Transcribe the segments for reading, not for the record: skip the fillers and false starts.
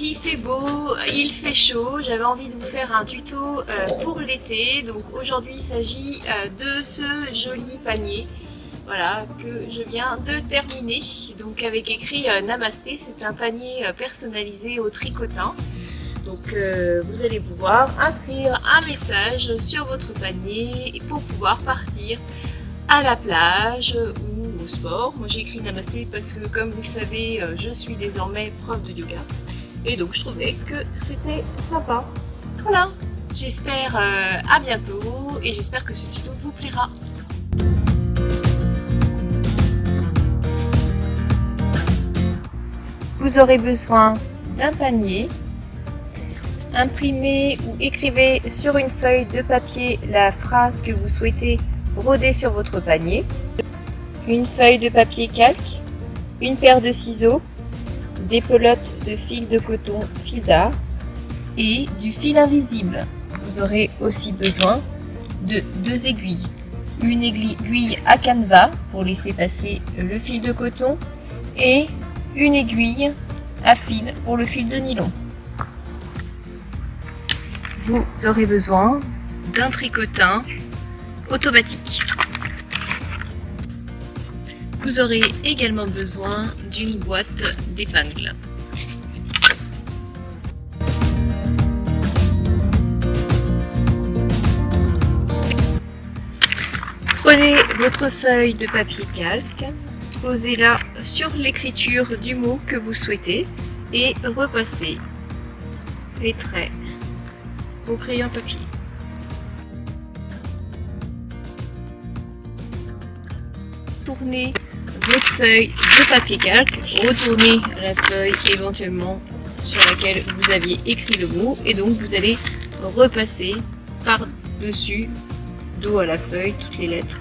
il fait beau, il fait chaud, j'avais envie de vous faire un tuto pour l'été. Donc aujourd'hui il s'agit de ce joli panier, voilà, que je viens de terminer. Donc avec écrit Namasté, c'est un panier personnalisé au tricotin. Donc vous allez pouvoir inscrire un message sur votre panier pour pouvoir partir à la plage ou au sport. Moi j'ai écrit Namasté parce que comme vous le savez, je suis désormais prof de yoga. Et donc je trouvais que c'était sympa. Voilà, j'espère à bientôt et j'espère que ce tuto vous plaira. Vous aurez besoin d'un panier. Imprimez ou écrivez sur une feuille de papier la phrase que vous souhaitez broder sur votre panier. Une feuille de papier calque, une paire de ciseaux, des pelotes de fil de coton fil d'art et du fil invisible. Vous aurez aussi besoin de 2 aiguilles. Une aiguille à canevas pour laisser passer le fil de coton et une aiguille à fil pour le fil de nylon. Vous aurez besoin d'un tricotin automatique. Vous aurez également besoin d'une boîte d'épingles. Prenez votre feuille de papier calque, posez-la sur l'écriture du mot que vous souhaitez et repassez les traits au crayon papier. Tournez votre feuille de papier calque, retournez la feuille éventuellement sur laquelle vous aviez écrit le mot et donc vous allez repasser par-dessus, dos à la feuille, toutes les lettres.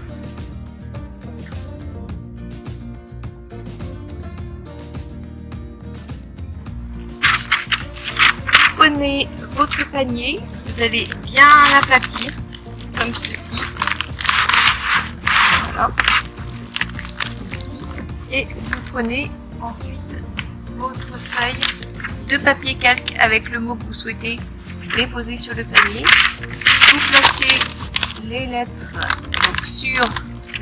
Prenez votre panier, vous allez bien l'aplatir comme ceci. Voilà. Ici. Et vous prenez ensuite votre feuille de papier calque avec le mot que vous souhaitez déposer sur le panier. Vous placez les lettres donc, sur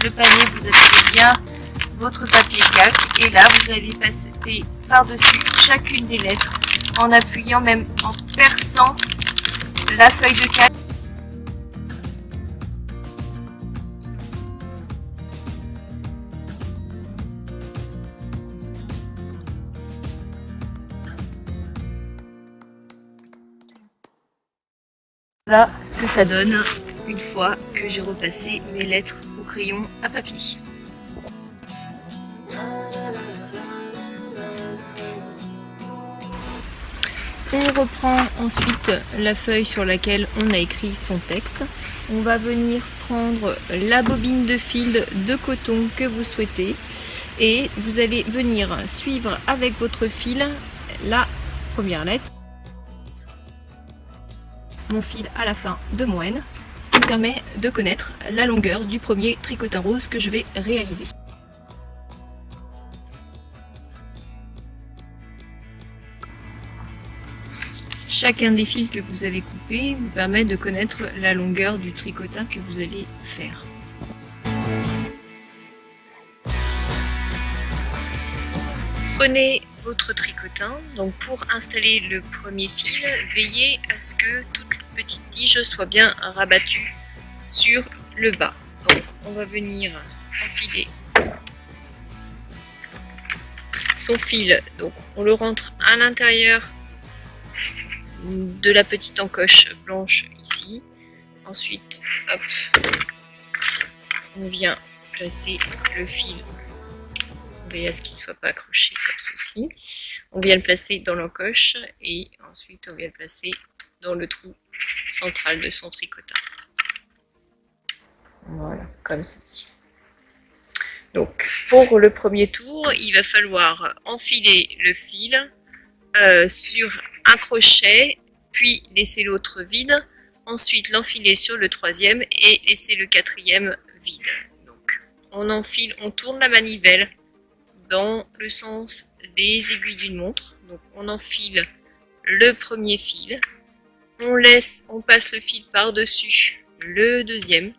le panier, vous appuyez bien votre papier calque et là vous allez passer par-dessus chacune des lettres en appuyant, même en perçant la feuille de calque. Voilà ce que ça donne une fois que j'ai repassé mes lettres au crayon à papier. On reprend ensuite la feuille sur laquelle on a écrit son texte. On va venir prendre la bobine de fil de coton que vous souhaitez et vous allez venir suivre avec votre fil la première lettre. Mon fil à la fin de mon N, ce qui me permet de connaître la longueur du premier tricotin rose que je vais réaliser. Chacun des fils que vous avez coupés vous permet de connaître la longueur du tricotin que vous allez faire. Prenez votre tricotin, donc pour installer le premier fil, veillez à ce que toute petite tige soit bien rabattue sur le bas. Donc on va venir enfiler son fil, donc on le rentre à l'intérieur de la petite encoche blanche ici. Ensuite, hop, on vient placer le fil. Veillez à ce qu'il ne soit pas accroché comme ceci. On vient le placer dans l'encoche et ensuite on vient le placer dans le trou central de son tricotin. Voilà, comme ceci. Donc, pour le premier tour, il va falloir enfiler le fil sur un crochet, puis laisser l'autre vide, ensuite l'enfiler sur le troisième et laisser le quatrième vide. Donc, on enfile, on tourne la manivelle dans le sens des aiguilles d'une montre. Donc, on enfile le premier fil, on passe le fil par-dessus le deuxième,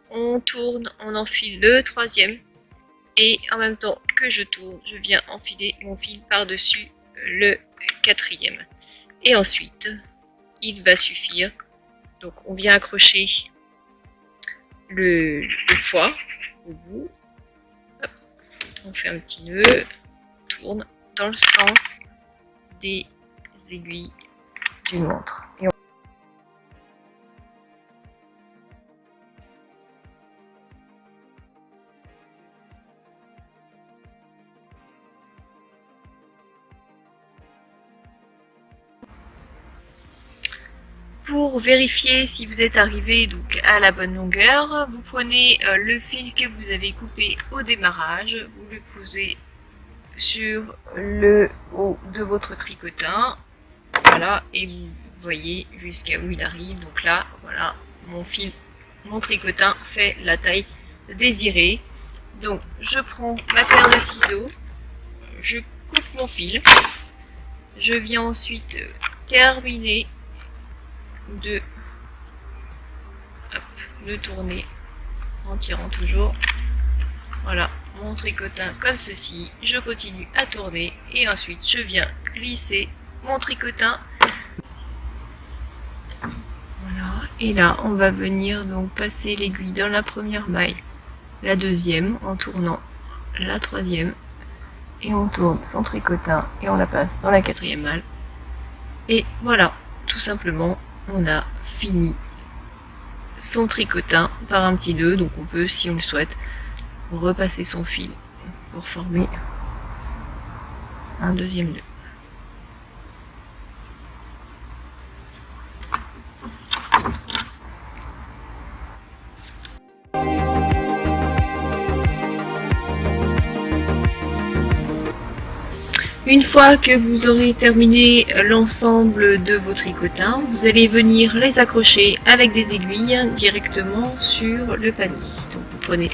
on tourne, on enfile le troisième, et en même temps que je tourne, je viens enfiler mon fil par-dessus le quatrième. Et ensuite, il va suffire. Donc on vient accrocher le poids au bout. Hop. On fait un petit nœud, tourne dans le sens des aiguilles d'une montre. Et pour vérifier si vous êtes arrivé donc à la bonne longueur, vous prenez le fil que vous avez coupé au démarrage, vous le posez sur le haut de votre tricotin, voilà, et vous voyez jusqu'à où il arrive. Donc là, voilà, mon tricotin fait la taille désirée. Donc je prends ma paire de ciseaux, je coupe mon fil, je viens ensuite terminer de le tourner en tirant toujours, voilà, mon tricotin comme ceci, je continue à tourner et ensuite je viens glisser mon tricotin, voilà, et là on va venir donc passer l'aiguille dans la première maille, la deuxième en tournant la troisième, et on tourne son tricotin et on la passe dans la quatrième maille, et voilà, tout simplement on a fini son tricotin par un petit nœud. Donc on peut, si on le souhaite, repasser son fil pour former un deuxième nœud. Une fois que vous aurez terminé l'ensemble de vos tricotins, vous allez venir les accrocher avec des aiguilles directement sur le panier. Donc vous prenez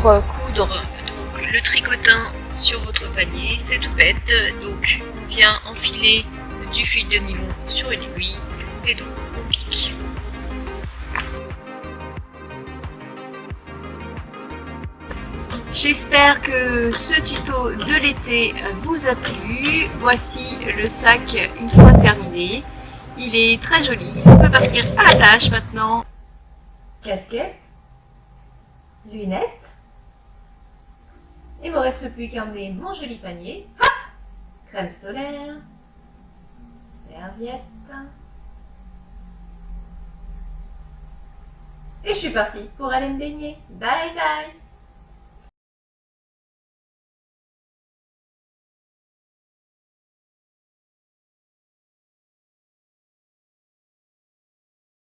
pour coudre donc le tricotin sur votre panier, c'est tout bête. Donc on vient enfiler du fil de nylon sur une aiguille et donc on pique. J'espère que ce tuto de l'été vous a plu. Voici le sac une fois terminé. Il est très joli. On peut partir à la plage maintenant. Casquette, lunettes. Il ne me reste plus qu'à emmener mon joli panier. Hop, crème solaire, serviette. Et je suis partie pour aller me baigner. Bye bye!